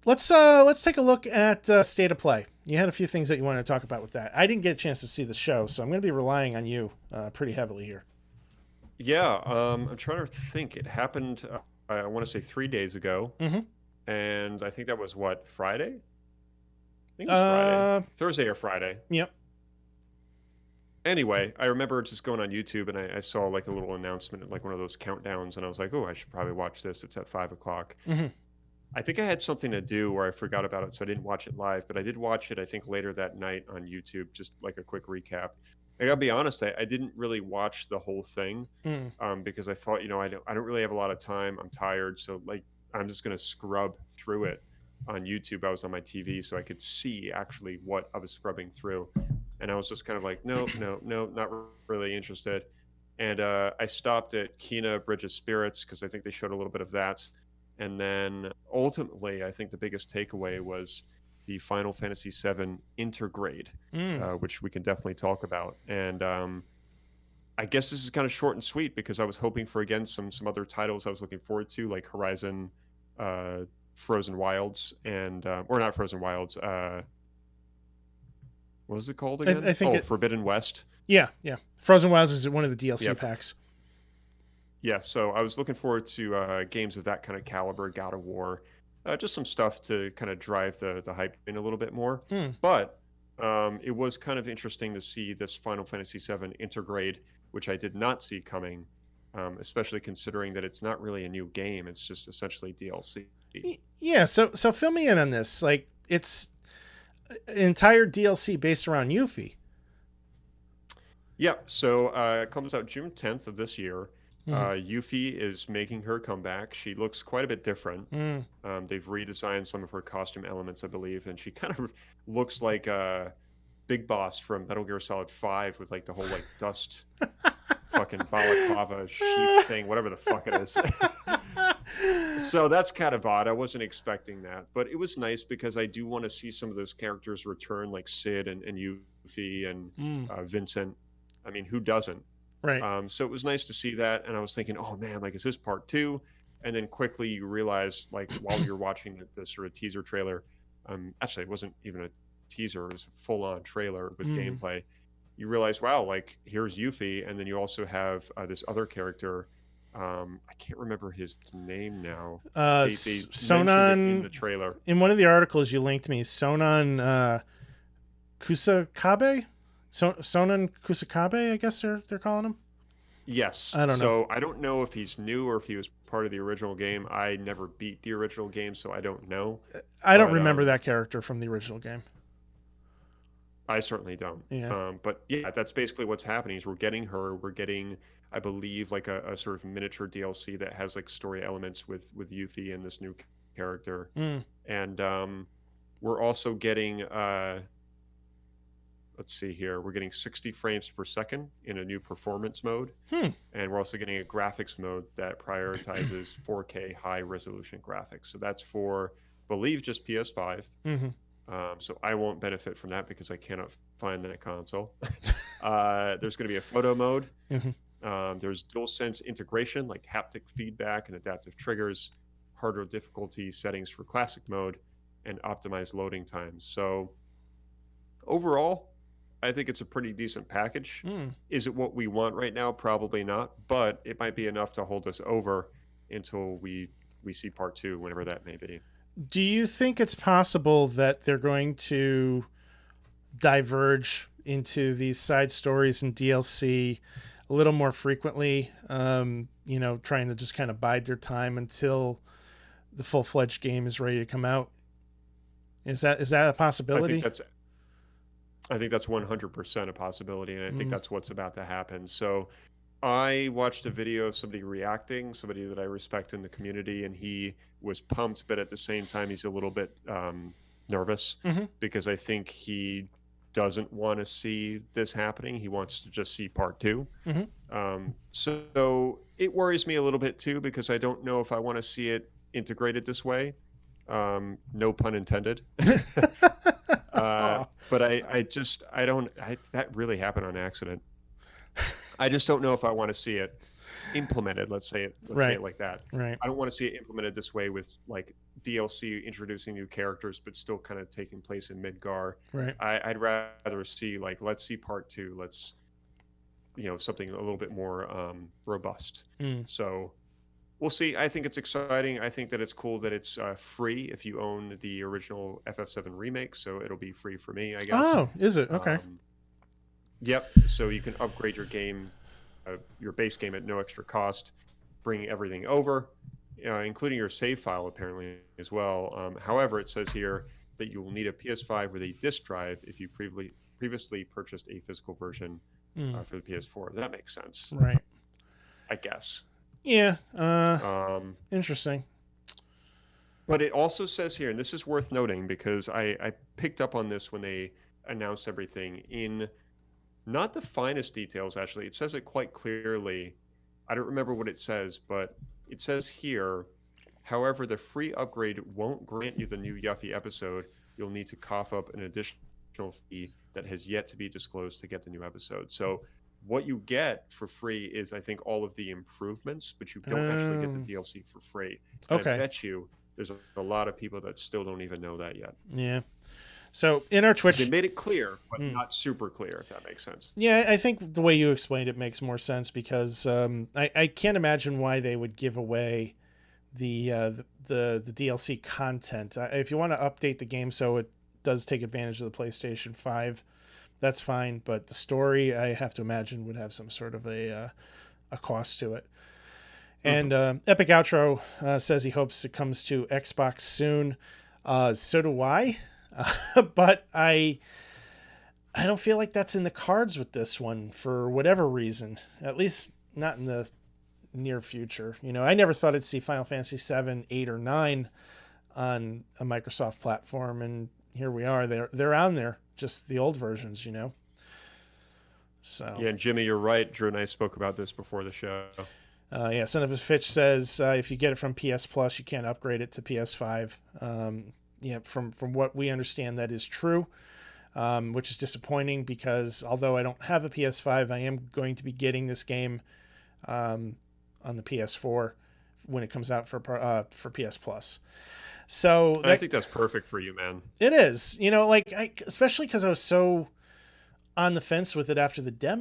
let's take a look at State of Play. You had a few things that you wanted to talk about with that. I didn't get a chance to see the show, so I'm going to be relying on you pretty heavily here. Yeah, I'm trying to think. It happened, I want to say 3 days ago, Mm-hmm. and I think that was what, Friday? I think it was Friday, Uh, Thursday or Friday. yep. Anyway, I remember just going on YouTube and I saw like a little announcement, like one of those countdowns, and I was like, oh, I should probably watch this. It's at 5 o'clock. Mm-hmm. I think I had something to do where I forgot about it, so I didn't watch it live, but I did watch it, I think, later that night on YouTube, just like a quick recap. I gotta be honest, I didn't really watch the whole thing Mm. because I thought, I don't really have a lot of time. I'm tired, so like I'm just gonna scrub through it on YouTube. I was on my TV, so I could see actually what I was scrubbing through, and I was just kind of like, no, no, no, not really interested. And I stopped at Kina Bridge of Spirits because I think they showed a little bit of that. And then ultimately, I think the biggest takeaway was the Final Fantasy VII Intergrade, Mm. which we can definitely talk about. And I guess this is kind of short and sweet because I was hoping for again some other titles I was looking forward to, like Horizon, uh, Frozen Wilds, and or not Frozen Wilds. What was it called I again? think Oh, it. Forbidden West. Yeah, yeah. Frozen Wilds is one of the DLC Yeah, packs. yeah. So I was looking forward to games of that kind of caliber, God of War, just some stuff to kind of drive the hype in a little bit more. Mm. But it was kind of interesting to see this Final Fantasy VII Intergrade, which I did not see coming, especially considering that it's not really a new game; it's just essentially DLC. Yeah. So fill me in on this. Like it's an entire DLC based around Yuffie. Yeah, so it comes out June 10th of this year. Mm-hmm. Yuffie is making her comeback. She looks quite a bit different. Mm. They've redesigned some of her costume elements, I believe, and she kind of looks like Big Boss from Metal Gear Solid 5 with like the whole like dust fucking balaclava sheath thing, whatever the fuck it is. So that's kind of odd. I wasn't expecting that, but it was nice because I do want to see some of those characters return, like Sid and Yuffie and Mm. Vincent. I mean, who doesn't? Right. So it was nice to see that, and I was thinking, oh man, like is this part two? And then quickly you realize, like while you're watching the sort of teaser trailer, actually it wasn't even a teaser; it was a full-on trailer with Mm. gameplay. You realize, wow, like here's Yuffie, and then you also have this other character. I can't remember his name now. They mentioned it in Sonon. the trailer. In one of the articles you linked me, Sonon Kusakabe. Sonon Kusakabe, I guess they're calling him. Yes. I don't know. So I don't know if he's new or if he was part of the original game. I never beat the original game, so I don't know. I don't But remember that character from the original game. I certainly don't. Yeah. But yeah, that's basically what's happening is we're getting her. We're getting, I believe, like a sort of miniature DLC that has like story elements with Yuffie and this new character. Mm. And we're also getting let's see here. We're getting 60 frames per second in a new performance mode. Hmm. And we're also getting a graphics mode that prioritizes 4K high resolution graphics. So that's for, I believe, just PS5. Mm-hmm. So I won't benefit from that because I cannot find that console. There's going to be a photo mode. Mm-hmm. There's DualSense integration, like haptic feedback and adaptive triggers, harder difficulty settings for classic mode, and optimized loading times. So overall, I think it's a pretty decent package. Mm. Is it what we want right now? Probably not, but it might be enough to hold us over until we see part two, whenever that may be. Do you think it's possible that they're going to diverge into these side stories and DLC a little more frequently? Trying to just kind of bide their time until the full-fledged game is ready to come out. Is that a possibility? I think that's 100% a possibility, and I think Mm. that's what's about to happen. So I watched a video of somebody reacting, somebody that I respect in the community, and he was pumped, but at the same time, he's a little bit nervous Mm-hmm. because I think he doesn't want to see this happening. He wants to just see part two. Mm-hmm. So it worries me a little bit too because I don't know if I want to see it integrated this way. No pun intended. But that really happened on accident. I just don't know if I want to see it. implemented. Let's say Right. it like that. Right. I don't want to see it implemented this way with like DLC introducing new characters, but still kind of taking place in Midgar. Right. I'd rather see like let's see part two. Let's something a little bit more robust. Mm. So we'll see. I think it's exciting. I think that it's cool that it's free if you own the original FF7 remake. So it'll be free for me, I guess. Oh, is it? Okay. Yep. So you can upgrade your base game at no extra cost, bring everything over, including your save file apparently as well. However, it says here that you will need a PS5 with a disk drive if you previously purchased a physical version Mm. for the PS4. That makes sense, Right. I guess. Yeah. Um, Interesting. but it also says here, and this is worth noting because I picked up on this when they announced everything in not the finest details, actually. It says it quite clearly. I don't remember what it says, but it says here, however, the free upgrade won't grant you the new Yuffie episode. You'll need to cough up an additional fee that has yet to be disclosed to get the new episode. So what you get for free is, I think, all of the improvements, but you don't actually get the DLC for free. And Okay. I bet you there's a lot of people that still don't even know that yet. Yeah. So in our Twitch, they made it clear, but not super clear, if that makes sense. Yeah, I think the way you explained it makes more sense because I can't imagine why they would give away the DLC content. If you want to update the game so it does take advantage of the PlayStation 5, that's fine. But the story, I have to imagine, would have some sort of a cost to it. And Epic Outro says he hopes it comes to Xbox soon. So do I. But I don't feel like that's in the cards with this one for whatever reason. At least not in the near future. I never thought I'd see Final Fantasy 7, 8, or 9 on a Microsoft platform, and here we are. They're on there, just the old versions. So yeah, and Jimmy, you're right. Drew and I spoke about this before the show. Yeah, Son of His Fitch says if you get it from PS Plus, you can't upgrade it to PS5. Yeah, from what we understand, that is true, which is disappointing because although I don't have a PS5, I am going to be getting this game on the PS4 when it comes out for PS Plus. So I think that's perfect for you, man. It is, especially because I was so on the fence with it after the demo.